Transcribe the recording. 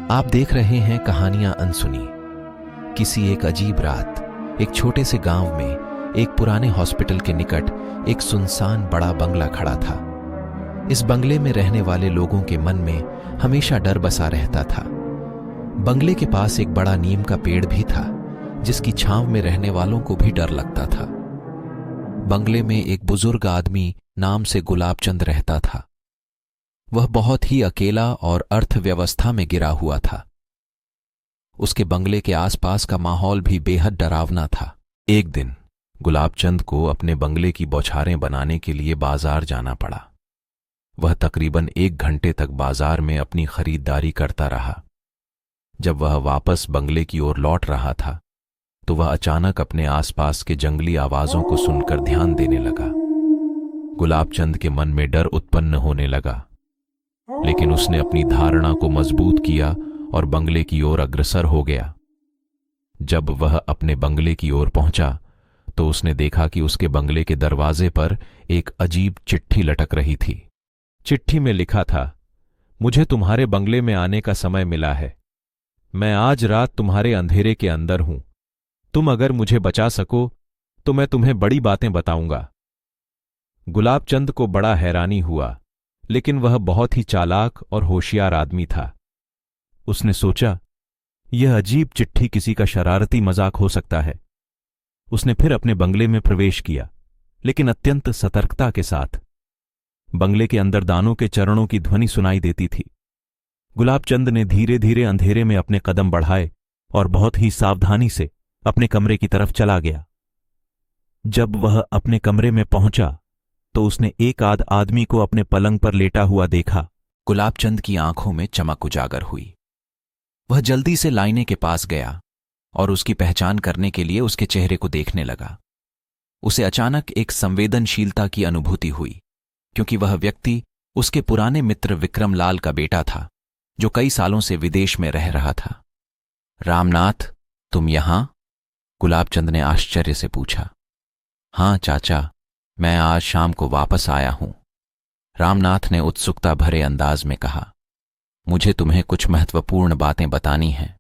आप देख रहे हैं कहानियां अनसुनी। किसी एक अजीब रात एक छोटे से गांव में एक पुराने हॉस्पिटल के निकट एक सुनसान बड़ा बंगला खड़ा था। इस बंगले में रहने वाले लोगों के मन में हमेशा डर बसा रहता था। बंगले के पास एक बड़ा नीम का पेड़ भी था, जिसकी छांव में रहने वालों को भी डर लगता था। बंगले में एक बुजुर्ग आदमी नाम से गुलाबचंद रहता था। वह बहुत ही अकेला और अर्थव्यवस्था में गिरा हुआ था। उसके बंगले के आसपास का माहौल भी बेहद डरावना था। एक दिन गुलाबचंद को अपने बंगले की बौछारें बनाने के लिए बाजार जाना पड़ा। वह तकरीबन 1 घंटे तक बाजार में अपनी खरीदारी करता रहा। जब वह वापस बंगले की ओर लौट रहा था तो वह अचानक अपने आसपास के जंगली आवाजों को सुनकर ध्यान देने लगा। गुलाबचंद के मन में डर उत्पन्न होने लगा, लेकिन उसने अपनी धारणा को मजबूत किया और बंगले की ओर अग्रसर हो गया। जब वह अपने बंगले की ओर पहुंचा तो उसने देखा कि उसके बंगले के दरवाजे पर एक अजीब चिट्ठी लटक रही थी। चिट्ठी में लिखा था, मुझे तुम्हारे बंगले में आने का समय मिला है। मैं आज रात तुम्हारे अंधेरे के अंदर हूं। तुम अगर मुझे बचा सको तो मैं तुम्हें बड़ी बातें बताऊंगा। गुलाबचंद को बड़ा हैरानी हुआ, लेकिन वह बहुत ही चालाक और होशियार आदमी था। उसने सोचा, यह अजीब चिट्ठी किसी का शरारती मजाक हो सकता है। उसने फिर अपने बंगले में प्रवेश किया, लेकिन अत्यंत सतर्कता के साथ। बंगले के अंदर दानों के चरणों की ध्वनि सुनाई देती थी। गुलाबचंद ने धीरे धीरे अंधेरे में अपने कदम बढ़ाए और बहुत ही सावधानी से अपने कमरे की तरफ चला गया। जब वह अपने कमरे में पहुंचा तो उसने एक आध आदमी को अपने पलंग पर लेटा हुआ देखा। गुलाबचंद की आंखों में चमक उजागर हुई। वह जल्दी से लाइने के पास गया और उसकी पहचान करने के लिए उसके चेहरे को देखने लगा। उसे अचानक एक संवेदनशीलता की अनुभूति हुई, क्योंकि वह व्यक्ति उसके पुराने मित्र विक्रमलाल का बेटा था, जो कई सालों से विदेश में रह रहा था। रामनाथ, तुम यहां? गुलाबचंद ने आश्चर्य से पूछा। हां चाचा, मैं आज शाम को वापस आया हूं, रामनाथ ने उत्सुकता भरे अंदाज में कहा। मुझे तुम्हें कुछ महत्वपूर्ण बातें बतानी हैं।